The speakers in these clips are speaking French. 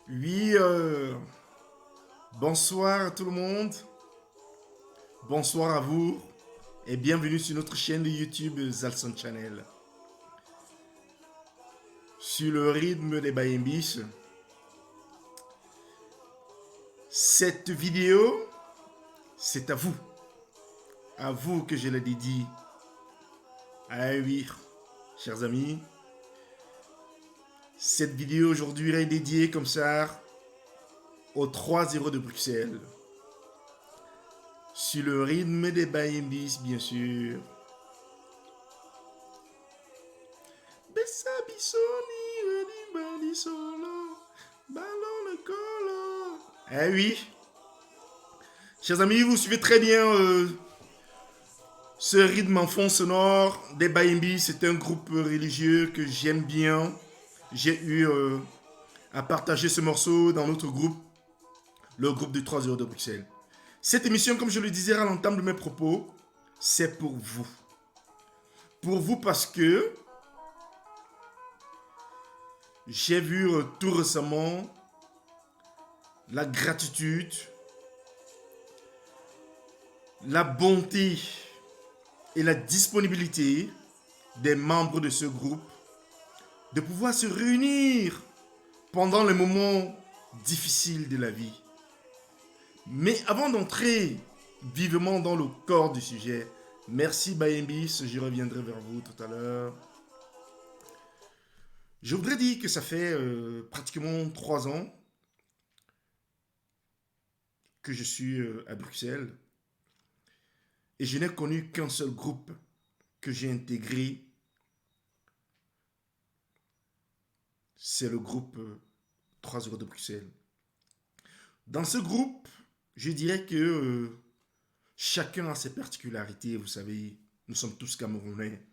Oui, bonsoir à tout le monde. Bonsoir à vous. Et bienvenue sur notre chaîne de YouTube Zalson Channel. Sur le rythme des Bayembis. Cette vidéo, c'est à vous. À vous que je la dédie. Ah oui, chers amis. Cette vidéo aujourd'hui est dédiée comme ça aux 3-0 de Bruxelles. Sur le rythme des Bayembis, bien sûr. Eh oui, chers amis, vous suivez très bien ce rythme en fond sonore des Bayembi. C'est un groupe religieux que j'aime bien. J'ai eu à partager ce morceau dans notre groupe, le groupe du 3 heures de Bruxelles. Cette émission, comme je le disais à l'entame de mes propos, c'est pour vous. Pour vous parce que j'ai vu tout récemment la gratitude, la bonté et la disponibilité des membres de ce groupe de pouvoir se réunir pendant les moments difficiles de la vie. Mais avant d'entrer vivement dans le corps du sujet, merci Bayembis, je reviendrai vers vous tout à l'heure. Je voudrais dire que ça fait pratiquement 3 ans que je suis à Bruxelles et je n'ai connu qu'un seul groupe que j'ai intégré, c'est le groupe 3 heures de Bruxelles. Dans ce groupe, je dirais que chacun a ses particularités, vous savez, nous sommes tous Camerounais.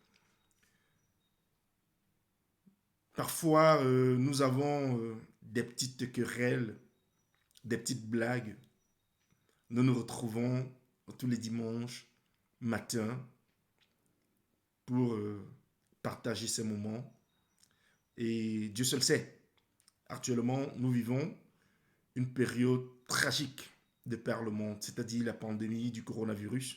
Parfois, nous avons des petites querelles, des petites blagues. Nous nous retrouvons tous les dimanches matin pour partager ces moments. Et Dieu seul sait, actuellement, nous vivons une période tragique de par le monde, c'est-à-dire la pandémie du coronavirus,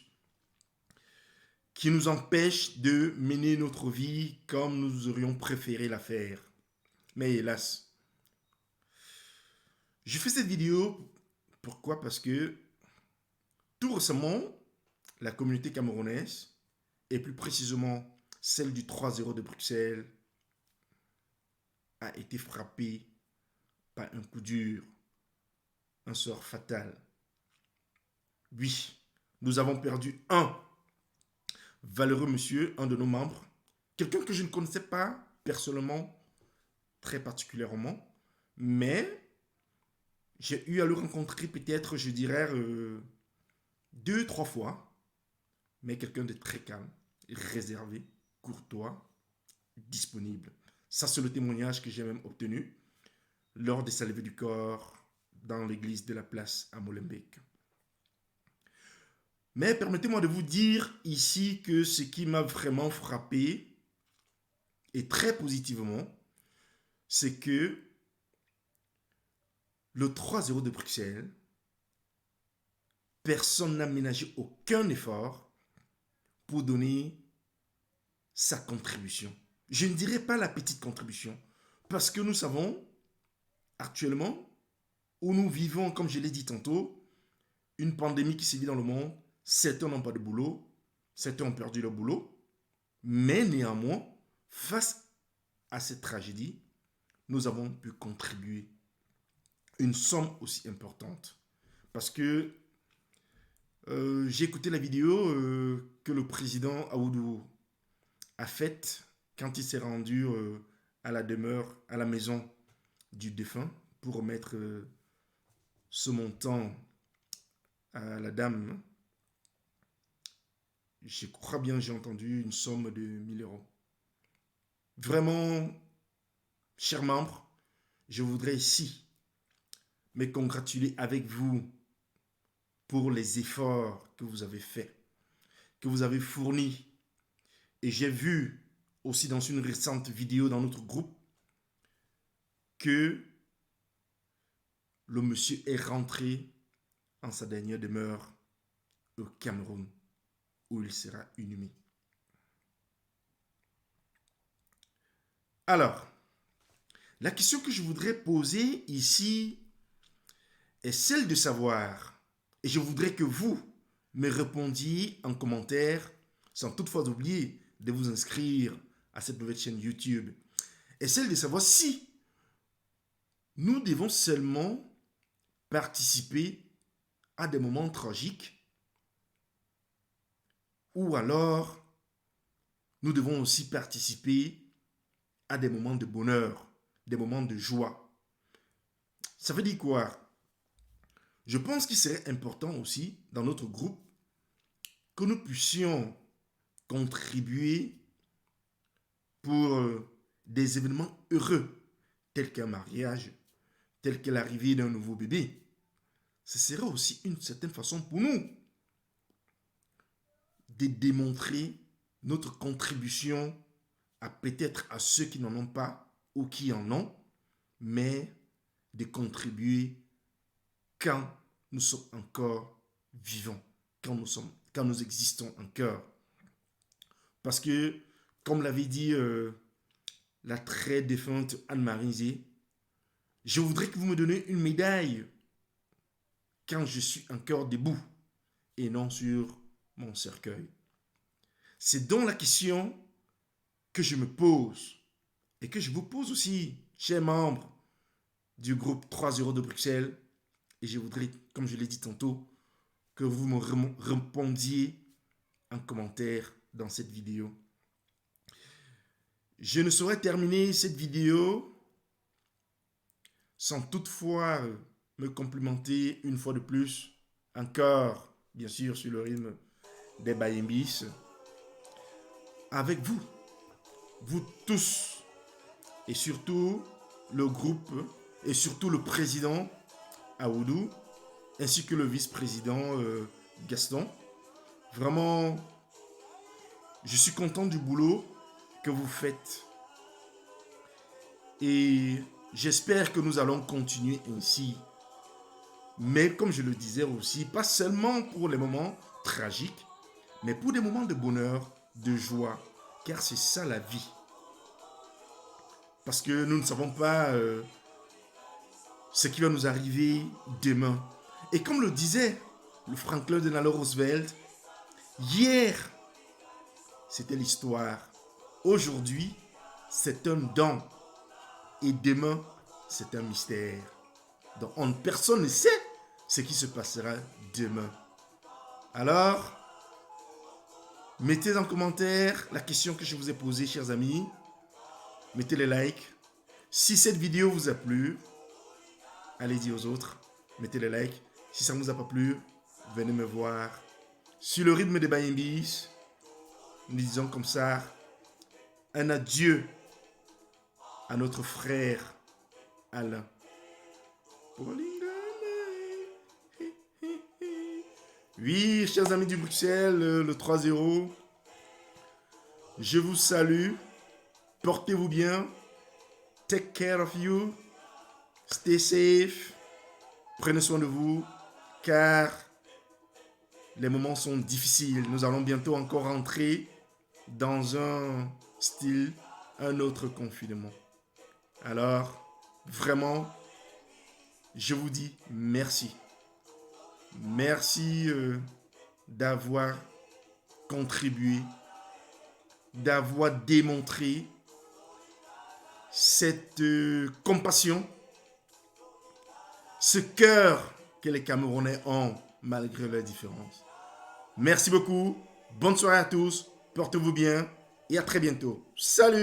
qui nous empêche de mener notre vie comme nous aurions préféré la faire. Mais hélas, je fais cette vidéo, pourquoi? Parce que tout récemment, la communauté camerounaise, et plus précisément celle du 3-0 de Bruxelles, a été frappée par un coup dur, un sort fatal. Oui, nous avons perdu un valeureux monsieur, un de nos membres, quelqu'un que je ne connaissais pas personnellement, très particulièrement, mais j'ai eu à le rencontrer peut-être, je dirais, 2, 3 fois, mais quelqu'un de très calme, réservé, courtois, disponible. Ça, c'est le témoignage que j'ai même obtenu lors des salvées du corps dans l'église de la place à Molenbeek. Mais permettez-moi de vous dire ici que ce qui m'a vraiment frappé, et très positivement, c'est que le 3-0 de Bruxelles, personne n'a ménagé aucun effort pour donner sa contribution. Je ne dirais pas la petite contribution, parce que nous savons actuellement où nous vivons, comme je l'ai dit tantôt, une pandémie qui sévit dans le monde. Certains n'ont pas de boulot, certains ont perdu leur boulot, mais néanmoins, face à cette tragédie, nous avons pu contribuer une somme aussi importante. Parce que j'ai écouté la vidéo que le président Aoudou a faite quand il s'est rendu à la demeure, à la maison du défunt pour remettre ce montant à la dame. Je crois bien, j'ai entendu une somme de 1 000 euros. Vraiment, chers membres, je voudrais ici me congratuler avec vous pour les efforts que vous avez faits, que vous avez fournis. Et j'ai vu aussi dans une récente vidéo dans notre groupe que le monsieur est rentré en sa dernière demeure au Cameroun, où il sera inhumé. Alors, la question que je voudrais poser ici est celle de savoir, et je voudrais que vous me répondiez en commentaire, sans toutefois oublier de vous inscrire à cette nouvelle chaîne YouTube, est celle de savoir si nous devons seulement participer à des moments tragiques ou alors nous devons aussi participer à des moments de bonheur, des moments de joie. Ça veut dire quoi? Je pense qu'il serait important aussi dans notre groupe que nous puissions contribuer pour des événements heureux tels qu'un mariage, tel que l'arrivée d'un nouveau bébé. Ce serait aussi une certaine façon pour nous de démontrer notre contribution à peut-être à ceux qui n'en ont pas ou qui en ont, mais de contribuer quand nous sommes encore vivants, quand nous existons encore. Parce que, comme l'avait dit la très défunte Anne-Marie Zé, je voudrais que vous me donniez une médaille quand je suis encore debout et non sur mon cercueil. C'est donc la question que je me pose et que je vous pose aussi, chers membres du groupe 3 € de Bruxelles. Et je voudrais, comme je l'ai dit tantôt, que vous me répondiez en commentaire dans cette vidéo. Je ne saurais terminer cette vidéo sans toutefois me complimenter une fois de plus, encore, bien sûr, sur le rythme des Bayembis, avec vous, vous tous, et surtout le groupe, et surtout le président Aoudou, ainsi que le vice-président Gaston. Vraiment, je suis content du boulot que vous faites. Et j'espère que nous allons continuer ainsi. Mais comme je le disais aussi, pas seulement pour les moments tragiques, mais pour des moments de bonheur, de joie, car c'est ça la vie. Parce que nous ne savons pas ce qui va nous arriver demain. Et comme le disait le Franklin Delano Roosevelt, hier, c'était l'histoire. Aujourd'hui, c'est un don. Et demain, c'est un mystère. Donc, personne ne sait ce qui se passera demain. Alors, mettez en commentaire la question que je vous ai posée, chers amis. Mettez les likes. Si cette vidéo vous a plu, allez-y aux autres. Mettez les likes. Si ça ne vous a pas plu, venez me voir. Sur le rythme des Bayembis, nous disons comme ça, un adieu à notre frère Alain. Oui, chers amis du Bruxelles, le 3-0, je vous salue. Portez-vous bien. Take care of you. Stay safe. Prenez soin de vous, car les moments sont difficiles. Nous allons bientôt encore entrer dans un autre confinement. Alors, vraiment, je vous dis merci. Merci d'avoir contribué, d'avoir démontré cette compassion, ce cœur que les Camerounais ont malgré leurs différences. Merci beaucoup, bonne soirée à tous, portez-vous bien et à très bientôt. Salut!